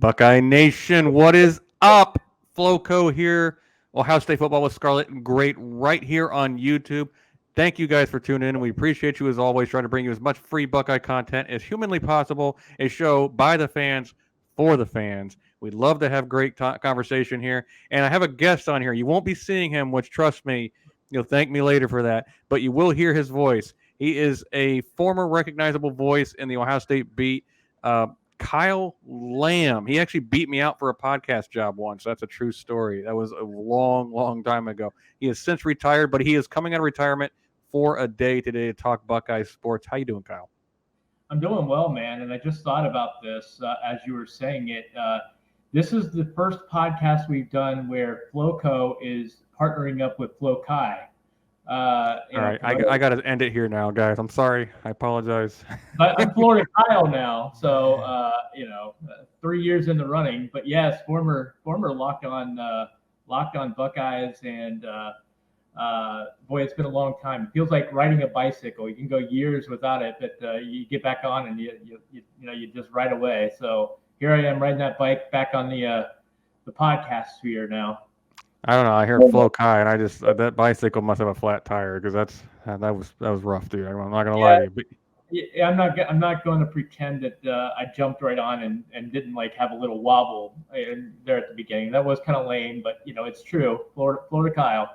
Buckeye Nation, what is up? Floco here. Ohio State football with Scarlet and Great right here on YouTube. Thank you guys for tuning in. We appreciate you as always, trying to bring you as much free Buckeye content as humanly possible. A show by the fans for the fans. We'd love to have great conversation here. And I have a guest on here. You won't be seeing him, which trust me, you'll thank me later for that. But you will hear his voice. He is a former recognizable voice in the Ohio State beat. Kyle Lamb. He actually beat me out for a podcast job once. That's a true story. That was a long, long time ago. He has since retired, but he is coming out of retirement for a day today to talk Buckeye sports. How you doing, Kyle? I'm doing well, man. And I just thought about this as you were saying it. This is the first podcast we've done where Floco is partnering up with Flo Kai. All right, I got to end it here now, guys. I'm sorry. I apologize. But I'm Florida Kyle now, so 3 years in the running. But yes, former Locked On Buckeyes, and boy, it's been a long time. It feels like riding a bicycle. You can go years without it, but you get back on and you just ride away. So here I am riding that bike back on the podcast sphere now. I don't know. I heard Flo Kai, and I just that bicycle must have a flat tire because that was rough, dude. I'm not gonna lie to you. But... Yeah, I'm not going to pretend that I jumped right on and didn't like have a little wobble there at the beginning. That was kind of lame, but it's true. Florida Kyle.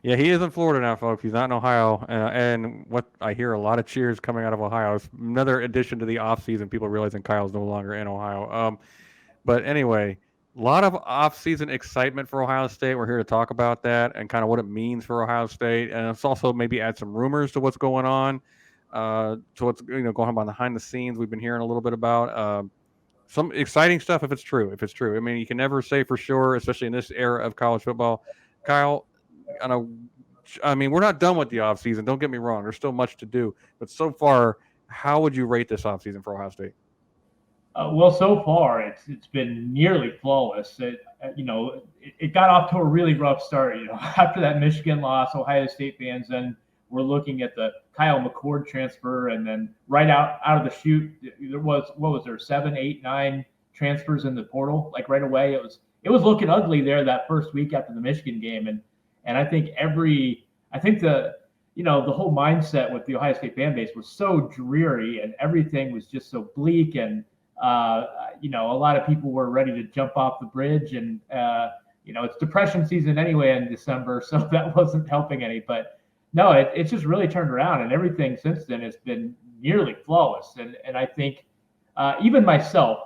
Yeah, he is in Florida now, folks. He's not in Ohio, and what I hear a lot of cheers coming out of Ohio. It's another addition to the offseason. People realizing Kyle's no longer in Ohio. But anyway. A lot of off-season excitement for Ohio State. We're here to talk about that and kind of what it means for Ohio State, and it's also maybe add some rumors to what's going on, to what's going on behind the scenes. We've been hearing a little bit about some exciting stuff if it's true. I mean, you can never say for sure, especially in this era of college football. Kyle, I mean, we're not done with the off-season. Don't get me wrong. There's still much to do, but so far, how would you rate this off-season for Ohio State? Well, so far it's been nearly flawless. It got off to a really rough start. After that Michigan loss, Ohio State fans then were looking at the Kyle McCord transfer, and then right out of the chute, there was 7, 8, 9 transfers in the portal. Like right away, it was looking ugly there that first week after the Michigan game, and I think the whole mindset with the Ohio State fan base was so dreary, and everything was just so bleak, and a lot of people were ready to jump off the bridge, and it's depression season anyway in December, so that wasn't helping any. But no, it's just really turned around, and everything since then has been nearly flawless. And I think even myself,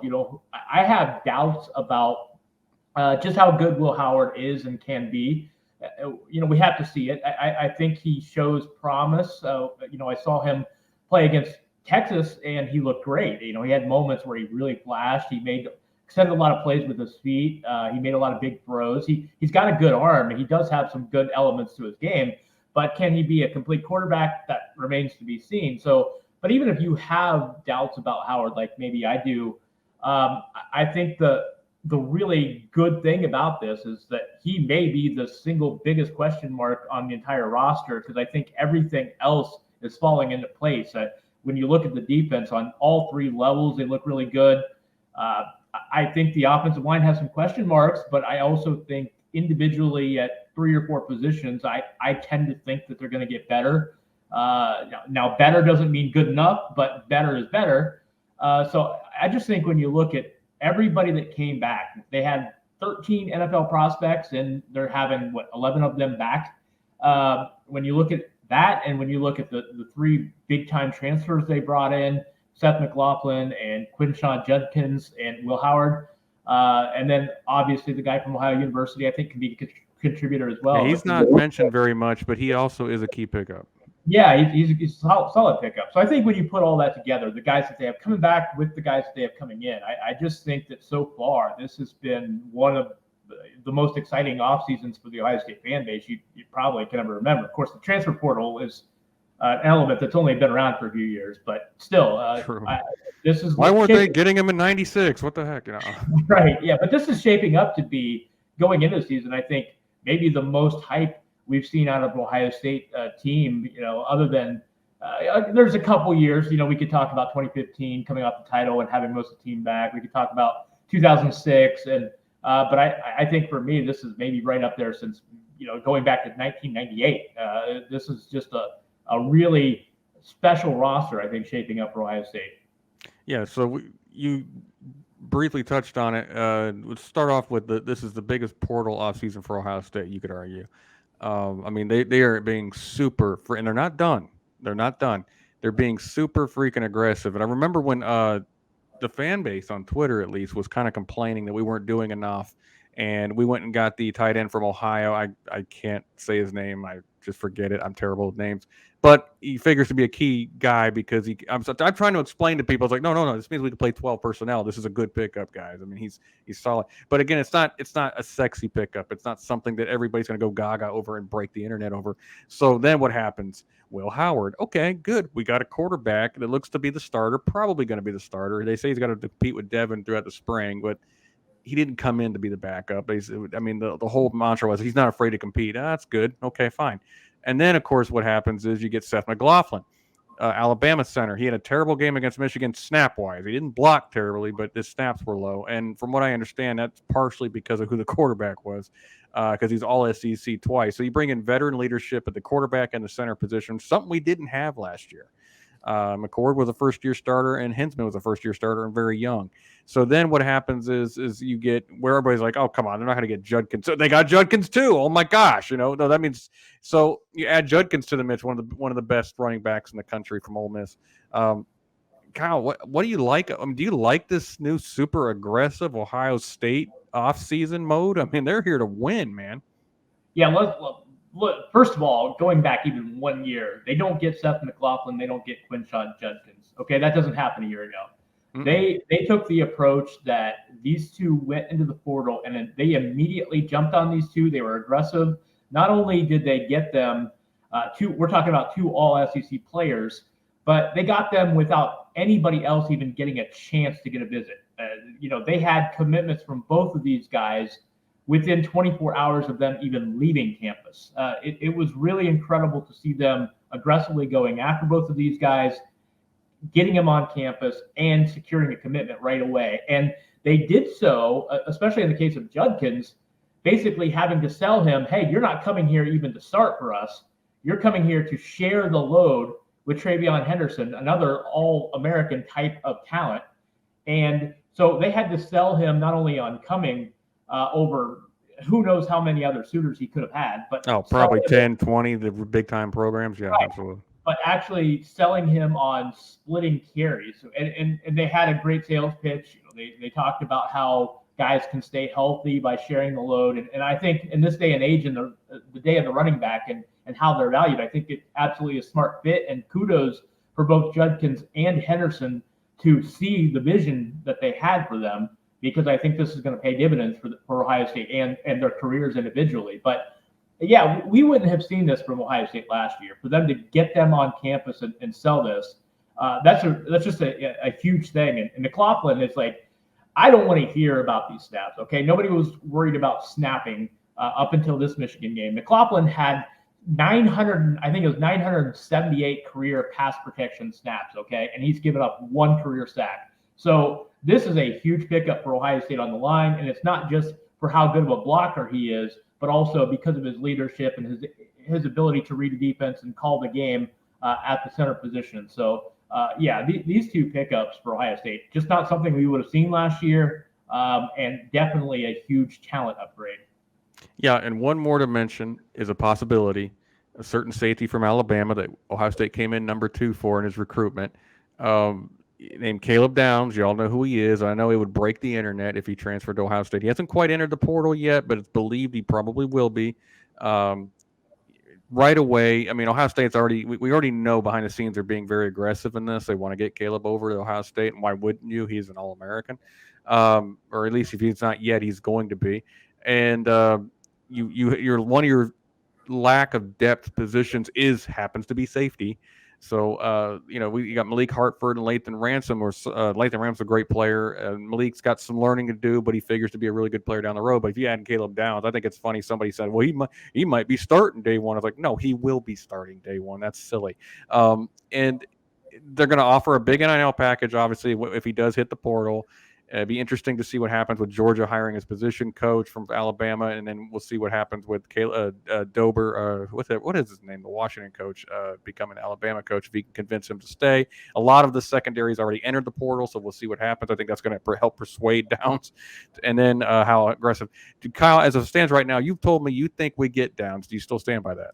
I have doubts about just how good Will Howard is and can be. We have to see it. I think he shows promise. I saw him play against Texas, and he looked great. He had moments where he really flashed. He extended a lot of plays with his feet. He made a lot of big throws. He's got a good arm, and he does have some good elements to his game. But can he be a complete quarterback? That remains to be seen. So, but even if you have doubts about Howard, like maybe I do, I think the really good thing about this is that he may be the single biggest question mark on the entire roster, because I think everything else is falling into place. When you look at the defense on all three levels, they look really good. I think the offensive line has some question marks, but I also think individually at 3 or 4 positions, I tend to think that they're going to get better. Now, better doesn't mean good enough, but better is better. So I just think when you look at everybody that came back, they had 13 NFL prospects, and they're having, 11 of them back. When you look at that, and when you look at the 3 big-time transfers they brought in, Seth McLaughlin and Quinshon Judkins and Will Howard, and then obviously the guy from Ohio University, I think, can be a contributor as well. Yeah, he's not mentioned very much, but he also is a key pickup. Yeah, he's a solid pickup. So I think when you put all that together, the guys that they have coming back with the guys that they have coming in, I just think that so far this has been one of the most exciting off seasons for the Ohio State fan base you probably can ever remember. Of course, the transfer portal is an element that's only been around for a few years, but still, this is why weren't they getting him in '96? What the heck, Right? Yeah, but this is shaping up to be, going into the season, I think maybe the most hype we've seen out of an Ohio State team. Other than there's a couple years. We could talk about 2015 coming off the title and having most of the team back. We could talk about 2006. And but I think for me, this is maybe right up there since, going back to 1998. This is just a really special roster, I think, shaping up for Ohio State. Yeah, so you briefly touched on it. Let's start off with this is the biggest portal offseason for Ohio State, you could argue. I mean, they are being super free, and they're not done. They're not done. They're being super freaking aggressive. And I remember when the fan base on Twitter, at least, was kind of complaining that we weren't doing enough. And we went and got the tight end from Ohio. I can't say his name. I just forget it. I'm terrible with names. But he figures to be a key guy because I'm trying to explain to people. It's like, no. This means we can play 12 personnel. This is a good pickup, guys. I mean, he's solid. But again, it's not a sexy pickup. It's not something that everybody's going to go gaga over and break the internet over. So then what happens? Will Howard. Okay, good. We got a quarterback that looks to be the starter, probably going to be the starter. They say he's got to compete with Devin throughout the spring, but he didn't come in to be the backup. The whole mantra was he's not afraid to compete. That's good. Okay, fine. And then, of course, what happens is you get Seth McLaughlin, Alabama center. He had a terrible game against Michigan snap-wise. He didn't block terribly, but his snaps were low. And from what I understand, that's partially because of who the quarterback was, because he's all SEC twice. So you bring in veteran leadership at the quarterback and the center position, something we didn't have last year. McCord was a first-year starter, and Hinsman was a first-year starter and very young. So then what happens is you get where everybody's like, oh, come on, they're not going to get Judkins. So they got Judkins too. Oh, my gosh. No, that means – so you add Judkins to the mix, one of the best running backs in the country from Ole Miss. Kyle, what do you like? I mean, do you like this new super aggressive Ohio State offseason mode? I mean, they're here to win, man. Yeah, look, first of all, going back even 1 year, they don't get Seth McLaughlin, they don't get Quinshon Judkins. Okay, that doesn't happen a year ago. Mm-mm. They took the approach that these two went into the portal and then they immediately jumped on these two. They were aggressive. Not only did they get them we're talking about two all SEC players, but they got them without anybody else even getting a chance to get a visit. They had commitments from both of these guys within 24 hours of them even leaving campus. It was really incredible to see them aggressively going after both of these guys, getting them on campus, and securing a commitment right away. And they did so, especially in the case of Judkins, basically having to sell him, hey, you're not coming here even to start for us. You're coming here to share the load with Treveyon Henderson, another all-American type of talent. And so they had to sell him not only on coming over who knows how many other suitors he could have had, but probably 10, 20, the big time programs. Yeah, right. Absolutely. But actually selling him on splitting carries. And they had a great sales pitch. They talked about how guys can stay healthy by sharing the load. And I think in this day and age, in the day of the running back and how they're valued, I think it's absolutely a smart fit. And kudos for both Judkins and Henderson to see the vision that they had for them, because I think this is going to pay dividends for Ohio State and their careers individually. But yeah, we wouldn't have seen this from Ohio State last year. For them to get them on campus and sell this, that's just a huge thing. And McLaughlin is like, I don't want to hear about these snaps. Okay, nobody was worried about snapping up until this Michigan game. McLaughlin had 978 career pass protection snaps. Okay, and he's given up one career sack. So this is a huge pickup for Ohio State on the line, and it's not just for how good of a blocker he is, but also because of his leadership and his ability to read the defense and call the game at the center position. So, these two pickups for Ohio State, just not something we would have seen last year, and definitely a huge talent upgrade. Yeah, and one more to mention is a possibility, a certain safety from Alabama that Ohio State came in number 2 for in his recruitment, named Caleb Downs. You all know who he is. I know he would break the internet if he transferred to Ohio State. He hasn't quite entered the portal yet, but it's believed he probably will be. Right away, I mean, Ohio State's we already know behind the scenes they're being very aggressive in this. They want to get Caleb over to Ohio State, and why wouldn't you? He's an All-American. Or at least if he's not yet, he's going to be. And you're one of your lack of depth positions happens to be safety. So, we got Malik Hartford and Lathan Ransom. Lathan Ransom's a great player. Malik's got some learning to do, but he figures to be a really good player down the road. But if you add Caleb Downs, I think it's funny. Somebody said, well, he might be starting day one. I was like, no, he will be starting day one. That's silly. And they're going to offer a big NIL package, obviously, if he does hit the portal. It'd be interesting to see what happens with Georgia hiring his position coach from Alabama, and then we'll see what happens with Dober. What is his name? The Washington coach becoming Alabama coach. If he can convince him to stay, a lot of the secondaries already entered the portal, so we'll see what happens. I think that's going to help persuade Downs, and then how aggressive. Kyle, as it stands right now, you've told me you think we get Downs. Do you still stand by that?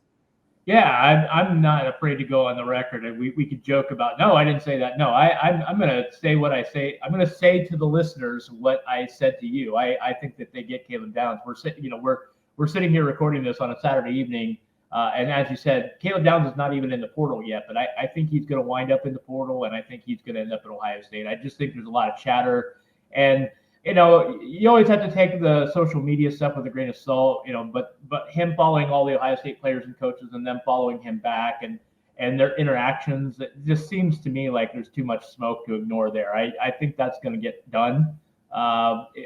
Yeah, I'm not afraid to go on the record, and we could joke about. No, I didn't say that. No, I'm going to say what I say. I'm going to say to the listeners what I said to you. I think that they get Caleb Downs. We're sitting here recording this on a Saturday evening, and as you said, Caleb Downs is not even in the portal yet. But I think he's going to wind up in the portal, and I think he's going to end up at Ohio State. I just think there's a lot of chatter, and you always have to take the social media stuff with a grain of salt, but him following all the Ohio State players and coaches and them following him back and their interactions, it just seems to me like there's too much smoke to ignore there. I think that's going to get done.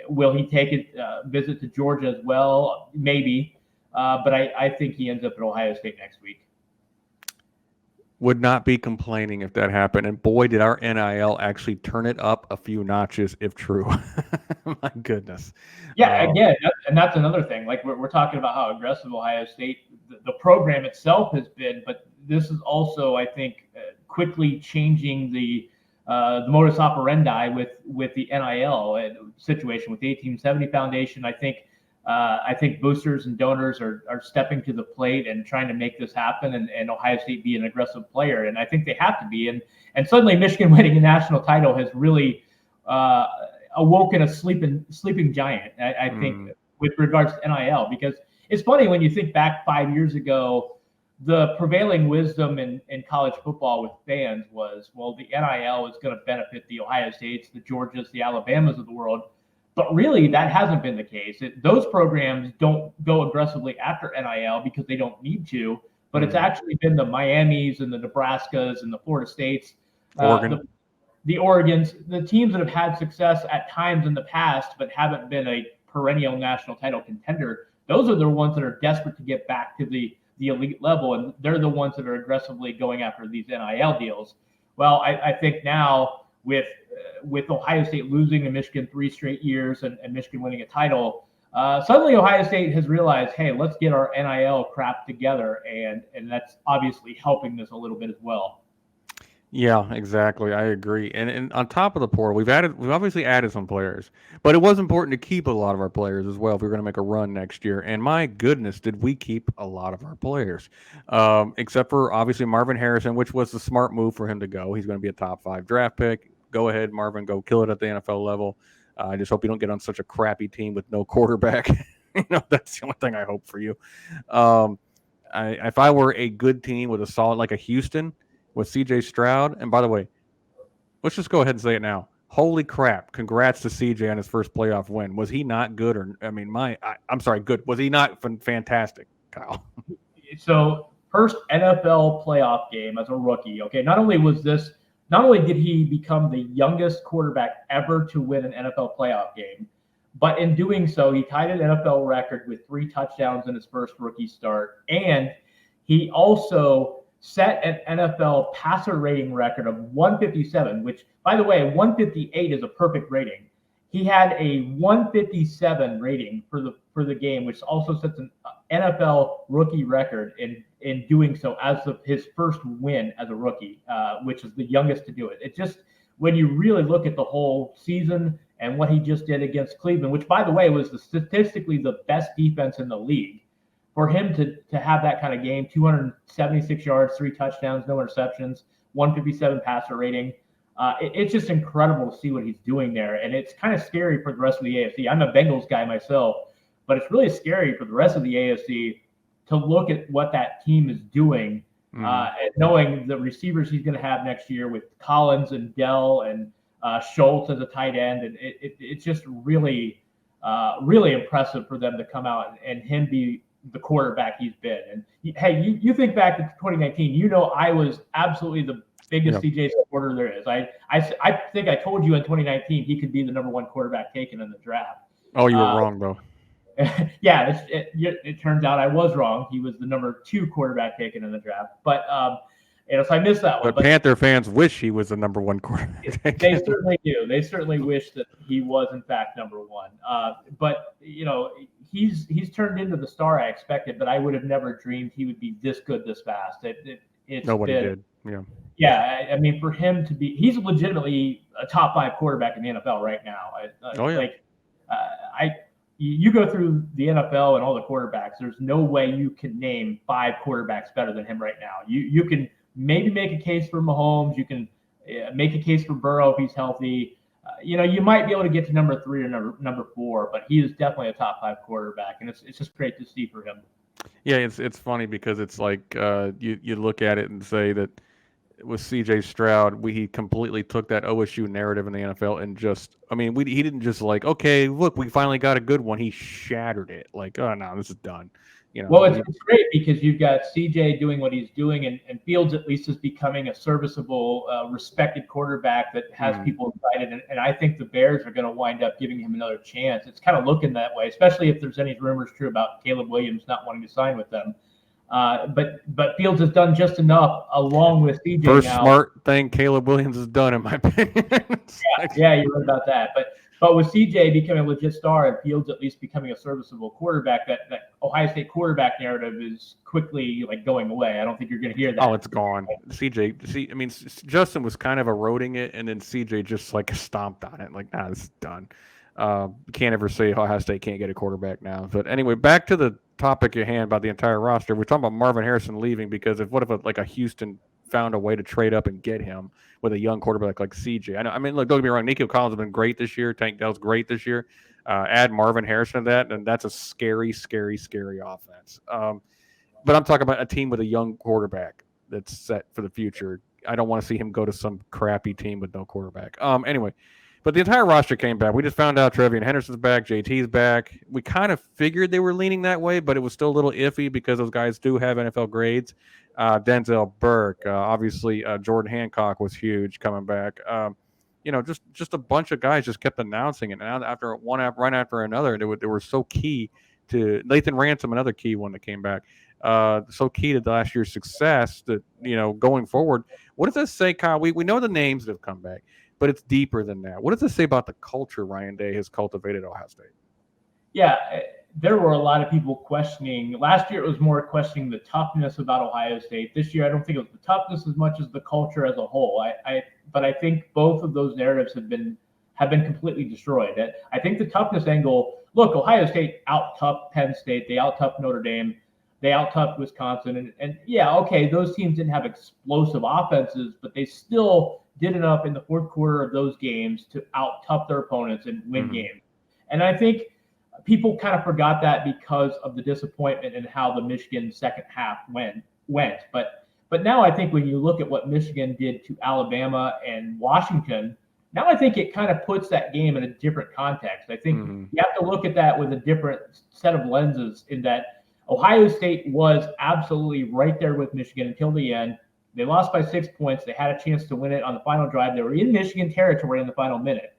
Will he take a visit to Georgia as well? Maybe. But I think he ends up at Ohio State next week. Would not be complaining if that happened. And boy, did our NIL actually turn it up a few notches, if true. My goodness. Yeah, again, and that's another thing. Like we're talking about how aggressive Ohio State, the program itself has been, but this is also, I think, quickly changing the modus operandi with the NIL situation with the 1870 Foundation. I think boosters and donors are stepping to the plate and trying to make this happen, and Ohio State be an aggressive player. And I think they have to be. And suddenly Michigan winning a national title has really awoken a sleeping giant, I think, with regards to NIL. Because it's funny when you think back 5 years ago, the prevailing wisdom in college football with fans was, well, the NIL is going to benefit the Ohio States, the Georgias, the Alabamas of the world. But really, that hasn't been the case. Those programs don't go aggressively after NIL because they don't need to. But it's actually been the Miamis and the Nebraskas and the Florida States, Oregon. the Oregons, the teams that have had success at times in the past but haven't been a perennial national title contender. Those are the ones that are desperate to get back to the elite level, and they're the ones that are aggressively going after these NIL deals. Well, I think now with Ohio State losing to Michigan 3 straight years and Michigan winning a title, suddenly Ohio State has realized, hey, let's get our NIL crap together, and that's obviously helping this a little bit as well. Yeah, exactly. I agree. And on top of the portal, we've obviously added some players, but it was important to keep a lot of our players as well if we were going to make a run next year. And my goodness, did we keep a lot of our players, except for obviously Marvin Harrison, which was the smart move for him to go. He's going to be a top 5 draft pick. Go ahead, Marvin, go kill it at the NFL level. I just hope you don't get on such a crappy team with no quarterback. That's the only thing I hope for you. If I were a good team with a solid, like a Houston, with CJ Stroud, and by the way, let's just go ahead and say it now. Holy crap. Congrats to CJ on his first playoff win. Was he not good? I'm sorry, good. Was he not fantastic, Kyle? So first NFL playoff game as a rookie. Okay. Not only did he become the youngest quarterback ever to win an NFL playoff game, but in doing so, he tied an NFL record with 3 touchdowns in his first rookie start. And he also set an NFL passer rating record of 157, which, by the way, 158 is a perfect rating. He had a 157 rating for the game, which also sets an NFL rookie record in doing so as his first win as a rookie, which is the youngest to do it. It just, when you really look at the whole season and what he just did against Cleveland, which, by the way, was statistically the best defense in the league, for him to have that kind of game, 276 yards, 3 touchdowns, no interceptions, 157 passer rating, it's just incredible to see what he's doing there. And it's kind of scary for the rest of the AFC. I'm a Bengals guy myself, but it's really scary for the rest of the AFC to look at what that team is doing, knowing the receivers he's going to have next year with Collins and Dell and Schultz as a tight end. And it's just really, really impressive for them to come out and him be the quarterback he's been. And hey, you think back to 2019, I was absolutely the biggest CJ supporter there is. I think I told you in 2019 he could be the number 1 quarterback taken in the draft. Oh, you were wrong, though. Yeah, it turns out I was wrong. He was the number 2 quarterback taken in the draft. But So I missed that one. But Panther fans wish he was the number one quarterback. They certainly do. They certainly wish that he was in fact number one. But he's turned into the star I expected, but I would have never dreamed he would be this good this fast. Nobody did. Yeah. Yeah, I mean, for him to be, he's legitimately a top 5 quarterback in the NFL right now. You go through the NFL and all the quarterbacks, there's no way you can name 5 quarterbacks better than him right now. You can maybe make a case for Mahomes. You can make a case for Burrow if he's healthy. You might be able to get to number 3 or number 4, but he is definitely a top 5 quarterback, and it's just great to see for him. Yeah, it's funny because it's like you look at it and say that with C.J. Stroud, he completely took that OSU narrative in the NFL and he didn't just like, okay, look, we finally got a good one. He shattered it. Like, oh no, this is done. Well, it's great because you've got CJ doing what he's doing, and Fields at least is becoming a serviceable, respected quarterback that has people excited. And I think the Bears are going to wind up giving him another chance. It's kind of looking that way, especially if there's any rumors true about Caleb Williams not wanting to sign with them. But Fields has done just enough along with CJ. First smart thing Caleb Williams has done, in my opinion. Yeah, you're right about that. But with CJ becoming a legit star and Fields at least becoming a serviceable quarterback, that Ohio State quarterback narrative is quickly going away. I don't think you're going to hear that. Oh, it's gone. Justin was kind of eroding it, and then CJ just stomped on it. Like, this is done. Can't ever say Ohio State can't get a quarterback now. But anyway, back to the topic at hand about the entire roster. We're talking about Marvin Harrison leaving because what if a Houston found a way to trade up and get him with a young quarterback like CJ? I mean, look, don't get me wrong. Nico Collins has been great this year. Tank Dell's great this year. Add Marvin Harrison to that, and that's a scary, scary, scary offense. But I'm talking about a team with a young quarterback that's set for the future. I don't want to see him go to some crappy team with no quarterback. Anyway, but the entire roster came back. We just found out Treveyon Henderson's back, JT's back. We kind of figured they were leaning that way, but it was still a little iffy because those guys do have NFL grades. Denzel Burke, obviously Jordan Hancock was huge coming back. Just a bunch of guys just kept announcing it. And after one right after another, they were so key to Lathan Ransom, another key one that came back. So key to last year's success that, going forward. What does this say, Kyle? We know the names that have come back, but it's deeper than that. What does this say about the culture Ryan Day has cultivated at Ohio State? Yeah, there were a lot of people questioning. Last year, it was more questioning the toughness about Ohio State. This year, I don't think it was the toughness as much as the culture as a whole. But I think both of those narratives have been completely destroyed. I think the toughness angle. Look, Ohio State out-toughed Penn State. They out-toughed Notre Dame. They out-toughed Wisconsin. And yeah, okay, those teams didn't have explosive offenses, but they still did enough in the fourth quarter of those games to out-tough their opponents and win games. And I think people kind of forgot that because of the disappointment in how the Michigan second half went. But now I think when you look at what Michigan did to Alabama and Washington, now I think it kind of puts that game in a different context. I think you have to look at that with a different set of lenses in that Ohio State was absolutely right there with Michigan until the end. They lost by 6 points. They had a chance to win it on the final drive. They were in Michigan territory in the final minute.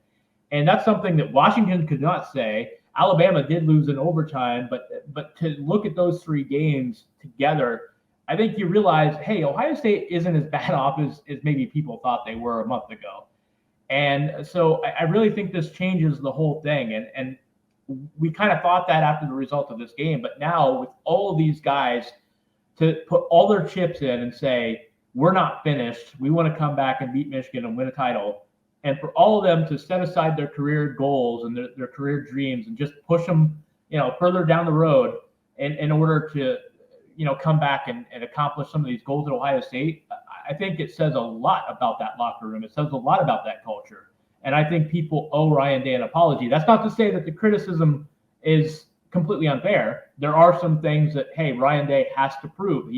And that's something that Washington could not say. Alabama did lose in overtime, but to look at those 3 games together, I think you realize, hey, Ohio State isn't as bad off as maybe people thought they were a month ago. And so I really think this changes the whole thing. And we kind of thought that after the result of this game. But now with all of these guys to put all their chips in and say, we're not finished. We want to come back and beat Michigan and win a title. And for all of them to set aside their career goals and their career dreams and just push them, further down the road in order to, come back and accomplish some of these goals at Ohio State, I think it says a lot about that locker room. It says a lot about that culture. And I think people owe Ryan Day an apology. That's not to say that the criticism is completely unfair. There are some things that, hey, Ryan Day has to prove.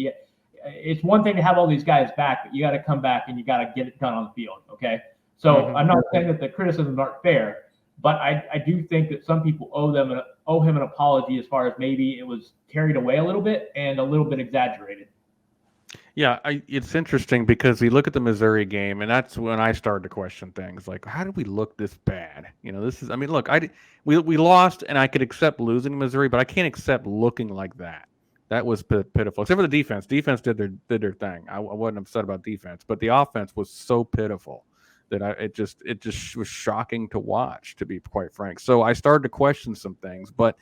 It's one thing to have all these guys back, but you got to come back and you got to get it done on the field, okay? So I'm not saying that the criticisms aren't fair, but I do think that some people owe him an apology as far as maybe it was carried away a little bit and a little bit exaggerated. Yeah, it's interesting because you look at the Missouri game, and that's when I started to question things like, how did we look this bad? Look, we lost, and I could accept losing Missouri, but I can't accept looking like that. That was pitiful. Except for the defense. Defense did their thing. I wasn't upset about defense, but the offense was so pitiful that it just was shocking to watch, to be quite frank. So I started to question some things. But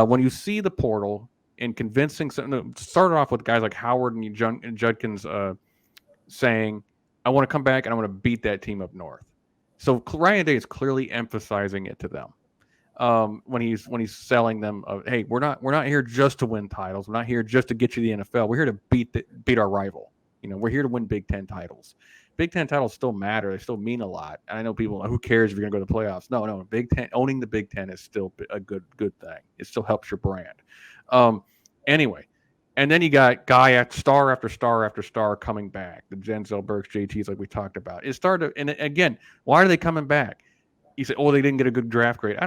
when you see the portal and convincing, started off with guys like Howard and Judkins saying, "I want to come back and I want to beat that team up north." So Ryan Day is clearly emphasizing it to them. When he's selling them, hey, we're not here just to win titles. We're not here just to get you the NFL. We're here to beat our rival. We're here to win Big Ten titles. Big Ten titles still matter. They still mean a lot. And I know people, who cares if you're going to go to the playoffs? No. Big Ten, owning the Big Ten is still a good thing. It still helps your brand. Anyway, and then you got star after star after star coming back. The Denzel Burke, JTs, like we talked about. It started, and again, why are they coming back? You say, they didn't get a good draft grade.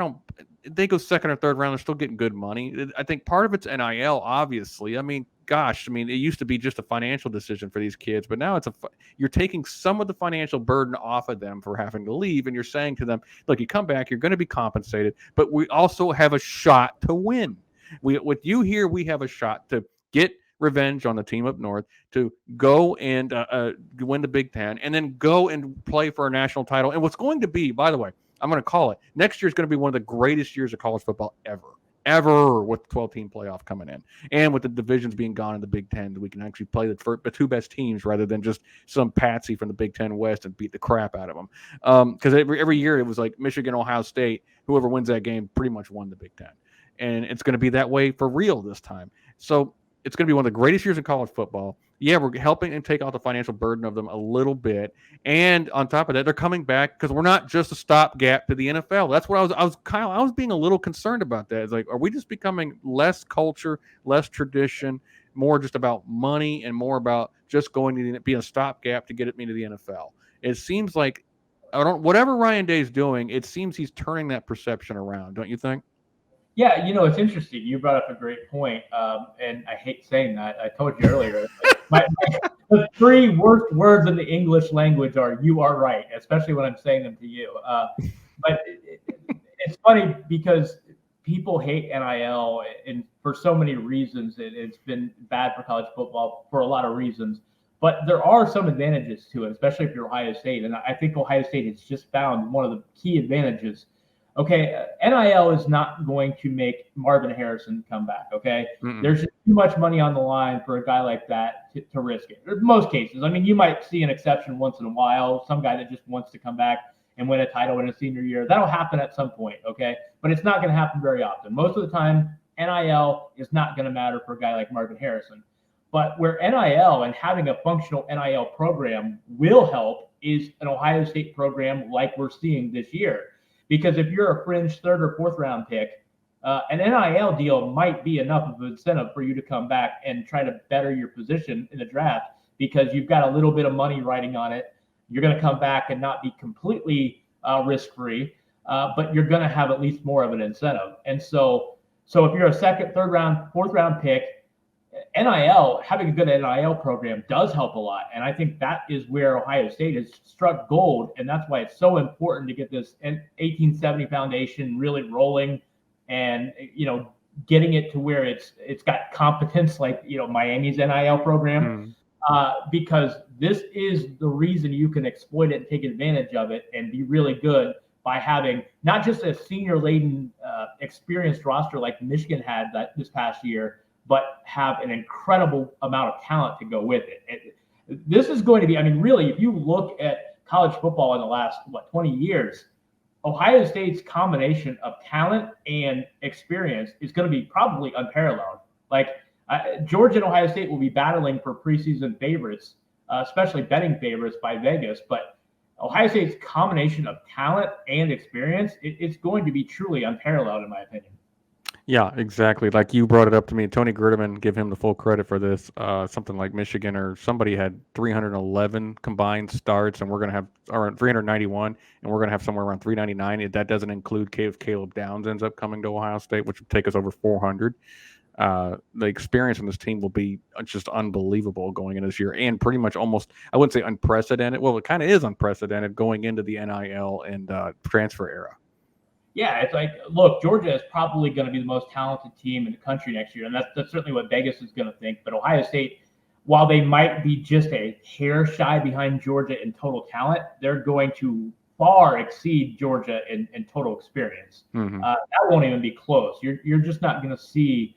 They go second or third round, they're still getting good money. I think part of it's NIL, obviously. It used to be just a financial decision for these kids, but now you're taking some of the financial burden off of them for having to leave, and you're saying to them, look, you come back, you're going to be compensated, but we also have a shot to win. With you here, we have a shot to get revenge on the team up north, to go and win the Big Ten, and then go and play for a national title. And what's going to be, by the way, I'm going to call it, next year is going to be one of the greatest years of college football ever, with the 12-team playoff coming in, and with the divisions being gone in the Big Ten, we can actually play the two best teams rather than just some patsy from the Big Ten West and beat the crap out of them. Because every year it was like Michigan, Ohio State, whoever wins that game pretty much won the Big Ten. And it's going to be that way for real this time. So it's going to be one of the greatest years in college football. Yeah, we're helping and take out the financial burden of them a little bit. And on top of that, they're coming back because we're not just a stopgap to the NFL. That's what I was being a little concerned about that. It's like, are we just becoming less culture, less tradition, more just about money and more about just going to be a stopgap to get me to the NFL? It seems like whatever Ryan Day's doing, it seems he's turning that perception around. Don't you think? Yeah, it's interesting. You brought up a great point, and I hate saying that. I told you earlier, the three worst words in the English language are "you are right," especially when I'm saying them to you. But it's funny because people hate NIL, and for so many reasons, it's been bad for college football for a lot of reasons. But there are some advantages to it, especially if you're Ohio State, and I think Ohio State has just found one of the key advantages. Okay, NIL is not going to make Marvin Harrison come back, okay? Mm-mm. There's just too much money on the line for a guy like that to risk it. In most cases. You might see an exception once in a while, some guy that just wants to come back and win a title in his senior year. That'll happen at some point, okay? But it's not going to happen very often. Most of the time, NIL is not going to matter for a guy like Marvin Harrison. But where NIL and having a functional NIL program will help is an Ohio State program like we're seeing this year. Because if you're a fringe third or fourth round pick, an NIL deal might be enough of an incentive for you to come back and try to better your position in the draft because you've got a little bit of money riding on it. You're going to come back and not be completely risk-free, but you're going to have at least more of an incentive. And so if you're a second, third round, fourth round pick, NIL, having a good NIL program does help a lot. And I think that is where Ohio State has struck gold. And that's why it's so important to get this 1870 foundation really rolling and, getting it to where it's got competence like, Miami's NIL program, because this is the reason you can exploit it and take advantage of it and be really good by having not just a senior laden experienced roster like Michigan had this past year, but have an incredible amount of talent to go with it. This is going to be, really, if you look at college football in the last, 20 years, Ohio State's combination of talent and experience is going to be probably unparalleled. Georgia and Ohio State will be battling for preseason favorites, especially betting favorites by Vegas, but Ohio State's combination of talent and experience, it's going to be truly unparalleled in my opinion. Yeah, exactly. Like you brought it up to me, Tony Gritterman, give him the full credit for this. Something like Michigan or somebody had 311 combined starts, and we're going to have, or 391, and we're going to have somewhere around 399. That doesn't include Caleb Downs ends up coming to Ohio State, which would take us over 400. The experience in this team will be just unbelievable going into this year, and pretty much almost, I wouldn't say unprecedented. Well, it kind of is unprecedented going into the NIL and transfer era. Yeah, it's like, look, Georgia is probably going to be the most talented team in the country next year, and that's certainly what Vegas is going to think. But Ohio State, while they might be just a hair shy behind Georgia in total talent, they're going to far exceed Georgia in total experience. That won't even be close. You're just not going to see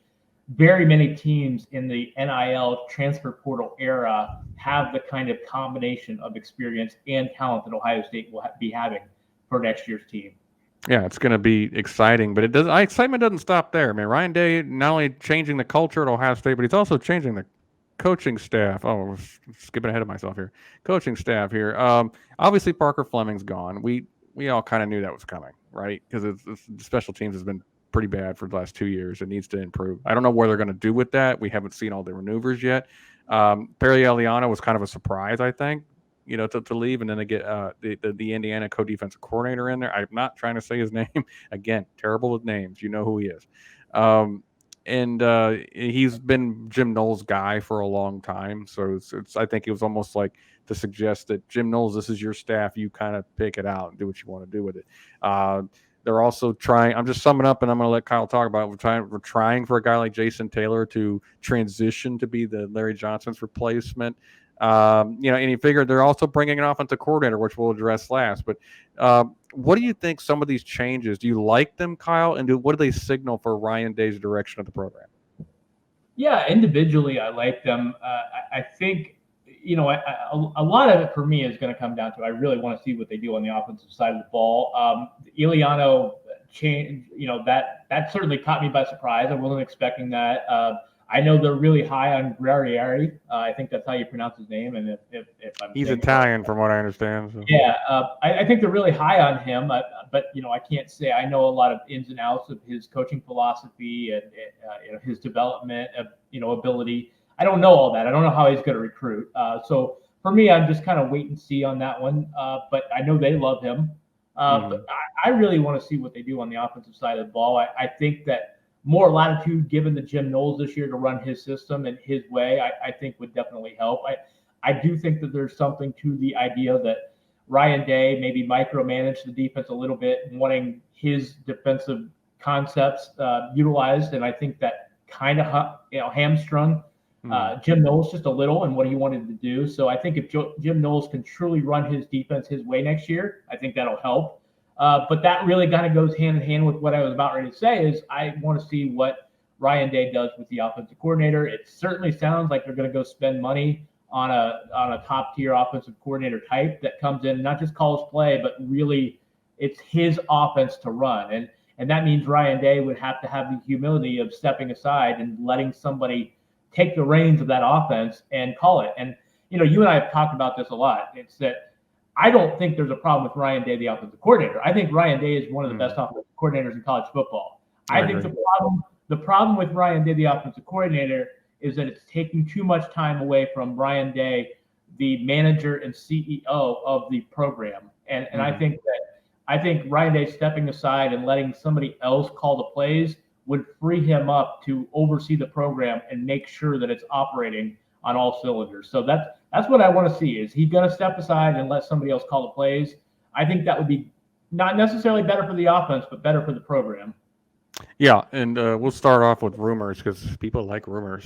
very many teams in the NIL transfer portal era have the kind of combination of experience and talent that Ohio State will be having for next year's team. Yeah, it's going to be exciting, but excitement doesn't stop there. I mean, Ryan Day not only changing the culture at Ohio State, but he's also changing the coaching staff. Oh, skipping ahead of myself here. Coaching staff here. Obviously, Parker Fleming's gone. We all kind of knew that was coming, right? Because the special teams has been pretty bad for the last 2 years. It needs to improve. I don't know what they're going to do with that. We haven't seen all the maneuvers yet. Perry Eliano was kind of a surprise, I think, to leave, and then they get the Indiana co-defensive coordinator in there. I'm not trying to say his name. Again, terrible with names. You know who he is. And he's been Jim Knowles' guy for a long time. So I think it was almost like to suggest that Jim Knowles, this is your staff. You kind of pick it out and do what you want to do with it. They're also trying. I'm just summing up, and I'm going to let Kyle talk about it. We're trying for a guy like Jason Taylor to transition to be the Larry Johnson's replacement. And you figure they're also bringing an offensive coordinator, which we'll address last. But what do you think some of these changes? Do you like them, Kyle? And what do they signal for Ryan Day's direction of the program? Yeah, individually, I like them. I think, a lot of it for me is going to come down to I really want to see what they do on the offensive side of the ball. Eliano change, that certainly caught me by surprise. I wasn't expecting that. I know they're really high on Guerrieri. I think that's how you pronounce his name. And if he's Italian, from what I understand. So. Yeah, I think they're really high on him. But I can't say I know a lot of ins and outs of his coaching philosophy and his development of ability. I don't know all that. I don't know how he's going to recruit. So for me, I'm just kind of wait and see on that one. But I know they love him. But I really want to see what they do on the offensive side of the ball. I think that more latitude given to Jim Knowles this year to run his system and his way, I think would definitely help. I do think that there's something to the idea that Ryan Day maybe micromanaged the defense a little bit, wanting his defensive concepts utilized, and I think that kind of hamstrung Jim Knowles just a little in what he wanted to do. So I think if Jim Knowles can truly run his defense his way next year, I think that'll help. But that really kind of goes hand in hand with what I was about ready to say is I want to see what Ryan Day does with the offensive coordinator. It certainly sounds like they're going to go spend money on a top tier offensive coordinator type that comes in and not just calls play, but really it's his offense to run. And that means Ryan Day would have to have the humility of stepping aside and letting somebody take the reins of that offense and call it. And, you and I have talked about this a lot. It's that I don't think there's a problem with Ryan Day, the offensive coordinator. I think Ryan Day is one of the best offensive coordinators in college football. I think the problem with Ryan Day, the offensive coordinator, is that it's taking too much time away from Ryan Day, the manager and CEO of the program. And I think Ryan Day stepping aside and letting somebody else call the plays would free him up to oversee the program and make sure that it's operating on all cylinders. So that's what I want to see. Is he going to step aside and let somebody else call the plays? I think that would be not necessarily better for the offense, but better for the program. Yeah, and we'll start off with rumors because people like rumors.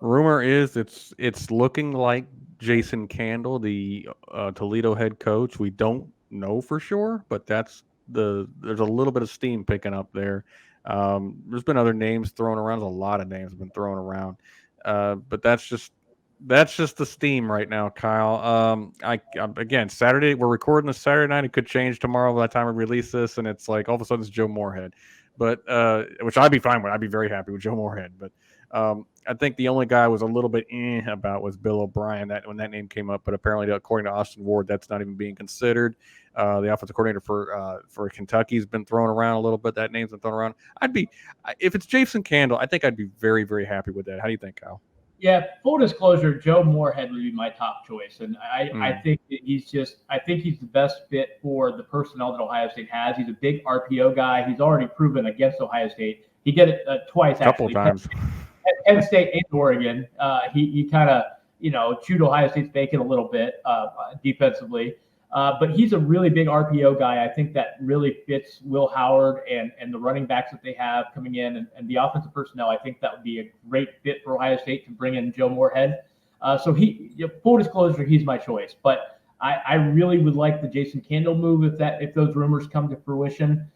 Rumor is it's looking like Jason Candle, the Toledo head coach. We don't know for sure, but there's a little bit of steam picking up there. There's been other names thrown around. There's a lot of names have been thrown around. But that's just the steam right now, Kyle. Again, Saturday, we're recording this Saturday night. It could change tomorrow by the time we release this, and it's like all of a sudden it's Joe Moorhead, but which I'd be fine with. I'd be very happy with Joe Moorhead. But I think the only guy I was a little bit about was Bill O'Brien when that name came up. But apparently, according to Austin Ward, that's not even being considered. The offensive coordinator for Kentucky has been thrown around a little bit. That name's been thrown around. If it's Jason Candle, I think I'd be very, very happy with that. How do you think, Kyle? Yeah, full disclosure, Joe Moorhead would be my top choice, and I think he's the best fit for the personnel that Ohio State has. He's a big RPO guy. He's already proven against Ohio State. He did it twice, couple times. At Penn State and Oregon. He kind of chewed Ohio State's bacon a little bit defensively. But he's a really big RPO guy. I think that really fits Will Howard and the running backs that they have coming in and the offensive personnel. I think that would be a great fit for Ohio State to bring in Joe Moorhead. So full disclosure, he's my choice. But I really would like the Jason Candle move if those rumors come to fruition.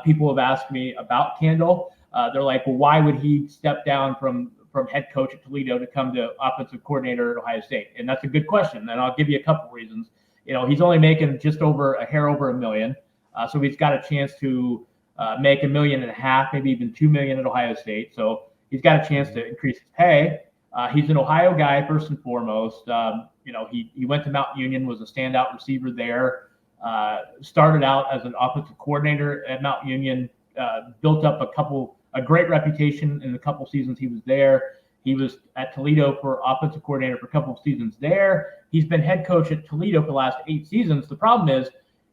People have asked me about Candle. They're like, well, why would he step down from head coach at Toledo to come to offensive coordinator at Ohio State? And that's a good question. And I'll give you a couple reasons. He's only making just over $1 million. So he's got a chance to make $1.5 million, maybe even $2 million at Ohio State. So he's got a chance to increase his pay. He's an Ohio guy first and foremost. He went to Mount Union, was a standout receiver there. Started out as an offensive coordinator at Mount Union. Built up a great reputation in the couple seasons he was there. He was at Toledo for offensive coordinator for a couple of seasons there. He's been head coach at Toledo for the last 8 seasons. The problem is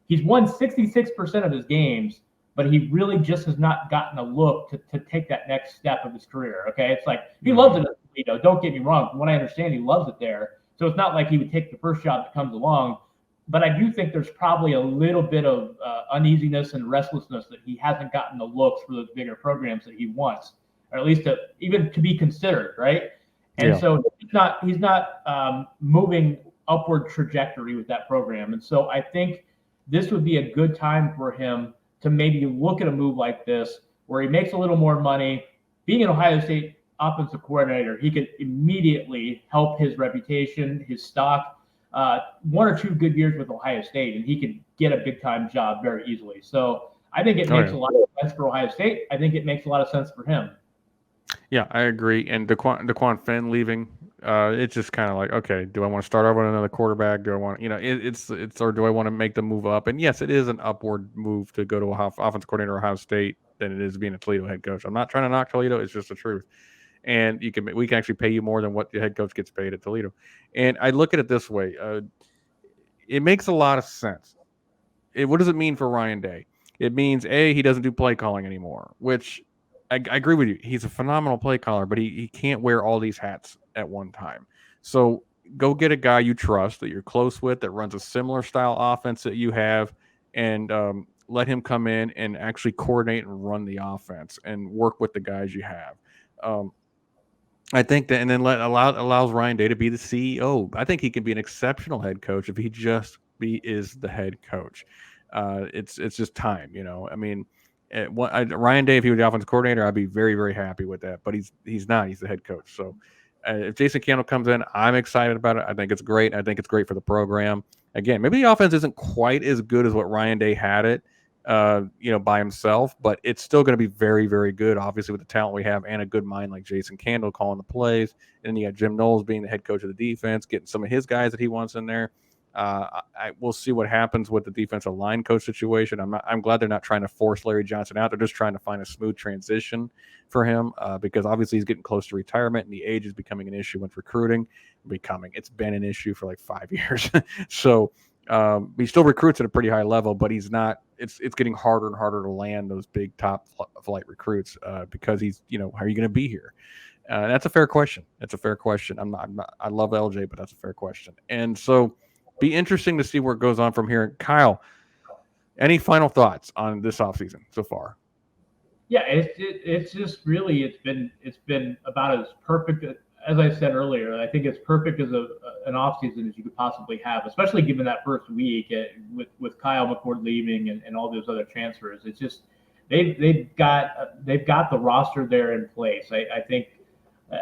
he's won 66% of his games, but he really just has not gotten a look to take that next step of his career. Okay, it's like he loves it at Toledo. Don't get me wrong. From what I understand, he loves it there. So it's not like he would take the first job that comes along. But I do think there's probably a little bit of uneasiness and restlessness that he hasn't gotten the looks for those bigger programs that he wants, or at least even to be considered, right? And so he's not moving upward trajectory with that program. And so I think this would be a good time for him to maybe look at a move like this where he makes a little more money. Being an Ohio State offensive coordinator, he could immediately help his reputation, his stock. 1 or 2 good years with Ohio State, and he could get a big-time job very easily. So I think it makes a lot of sense for Ohio State. I think it makes a lot of sense for him. Yeah, I agree. And DeQuan Finn leaving, it's just kind of like, okay, do I want to start over with another quarterback? Do I want, it's or do I want to make the move up? And yes, it is an upward move to go to offensive coordinator at Ohio State than it is being a Toledo head coach. I'm not trying to knock Toledo; it's just the truth. And we can actually pay you more than what the head coach gets paid at Toledo. And I look at it this way: it makes a lot of sense. What does it mean for Ryan Day? It means he doesn't do play calling anymore, which I agree with you. He's a phenomenal play caller, but he can't wear all these hats at one time. So go get a guy you trust, that you're close with, that runs a similar style offense that you have, and let him come in and actually coordinate and run the offense and work with the guys you have. I think that, and then allows Ryan Day to be the CEO. I think he can be an exceptional head coach if he just is the head coach. It's just time, I mean, Ryan Day, if he was the offensive coordinator, I'd be very, very happy with that. But he's not. He's the head coach. So if Jason Candle comes in, I'm excited about it. I think it's great. I think it's great for the program. Again, maybe the offense isn't quite as good as what Ryan Day had it. By himself, but it's still going to be very, very good, obviously, with the talent we have and a good mind like Jason Candle calling the plays. And then you got Jim Knowles being the head coach of the defense, getting some of his guys that he wants in there. We'll see what happens with the defensive line coach situation. I'm glad they're not trying to force Larry Johnson out. They're just trying to find a smooth transition for him because obviously he's getting close to retirement and the age is becoming an issue with recruiting. It's been an issue for like 5 years. So he still recruits at a pretty high level, but he's not. It's getting harder and harder to land those big top flight recruits because he's, how are you going to be here? That's a fair question. It's a fair question. I love LJ, but that's a fair question. And so, be interesting to see where it goes on from here. Kyle, any final thoughts on this offseason so far? Yeah, it's just really it's been about as perfect as I said earlier. I think it's perfect as an offseason as you could possibly have, especially given that first week with Kyle McCord leaving and all those other transfers. It's just they've got the roster there in place. I think,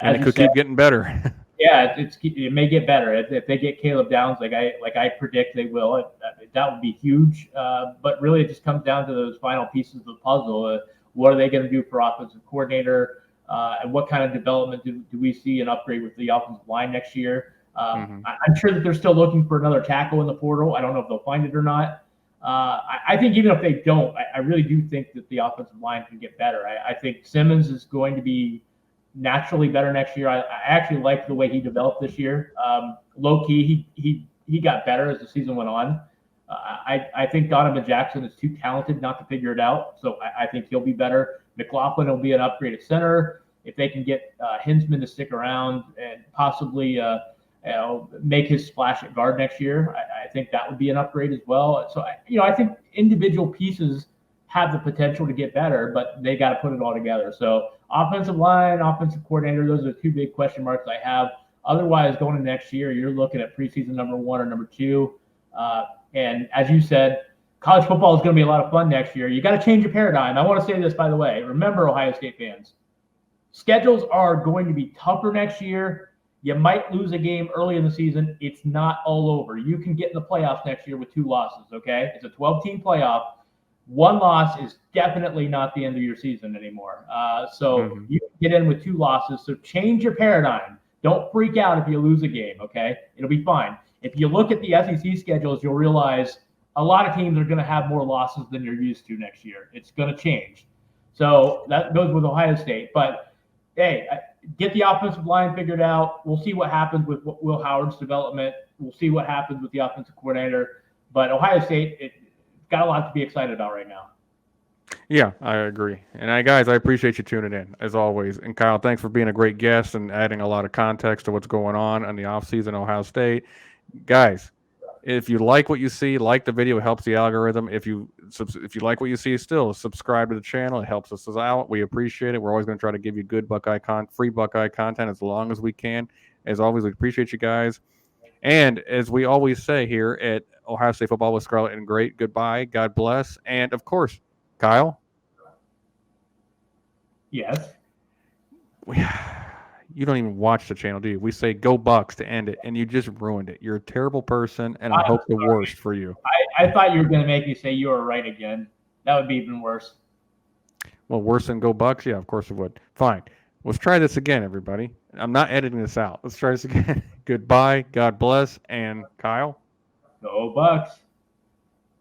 and it could keep getting better. Yeah, it may get better if they get Caleb Downs like I predict they will. That would be huge. But really, it just comes down to those final pieces of the puzzle. What are they going to do for offensive coordinator? And what kind of development do we see an upgrade with the offensive line next year? I'm sure that they're still looking for another tackle in the portal. I don't know if they'll find it or not. I think even if they don't, I really do think that the offensive line can get better. I think Simmons is going to be naturally better next year. I actually liked the way he developed this year. Low key, he got better as the season went on. I think Donovan Jackson is too talented not to figure it out, so I think he'll be better. McLaughlin will be an upgrade at center. If they can get Hinsman to stick around and possibly make his splash at guard next year, I think that would be an upgrade as well. So, I think individual pieces have the potential to get better, but they got to put it all together. So offensive line, offensive coordinator, those are the two big question marks I have. Otherwise, going into next year, you're looking at preseason number 1 or number 2. And as you said, college football is going to be a lot of fun next year. You got to change your paradigm. I want to say this, by the way. Remember, Ohio State fans, schedules are going to be tougher next year. You might lose a game early in the season. It's not all over. You can get in the playoffs next year with 2 losses, okay? It's a 12-team playoff. 1 loss is definitely not the end of your season anymore. So you can get in with 2 losses. So change your paradigm. Don't freak out if you lose a game, okay? It'll be fine. If you look at the SEC schedules, you'll realize a lot of teams are going to have more losses than you're used to next year. It's going to change. So that goes with Ohio State. But, hey, get the offensive line figured out. We'll see what happens with Will Howard's development. We'll see what happens with the offensive coordinator. But Ohio State, it's got a lot to be excited about right now. Yeah, I agree. And guys, I appreciate you tuning in, as always. And Kyle, thanks for being a great guest and adding a lot of context to what's going on the offseason Ohio State. Guys, if you like what you see, like the video, it helps the algorithm. If you like what you see, still subscribe to the channel. It helps us out. We appreciate it. We're always going to try to give you good free Buckeye content as long as we can. As always, we appreciate you guys. And as we always say here at Ohio State Football with Scarlet and Great, goodbye, God bless, and of course, Kyle. Yes. You don't even watch the channel, do you? We say go Bucks to end it, and you just ruined it. You're a terrible person, and I hope the worst for you. I thought you were going to make me say you were right again. That would be even worse. Well, worse than go Bucks? Yeah, of course it would. Fine. Let's try this again, everybody. I'm not editing this out. Let's try this again. Goodbye, God bless, and Kyle? Go Bucks.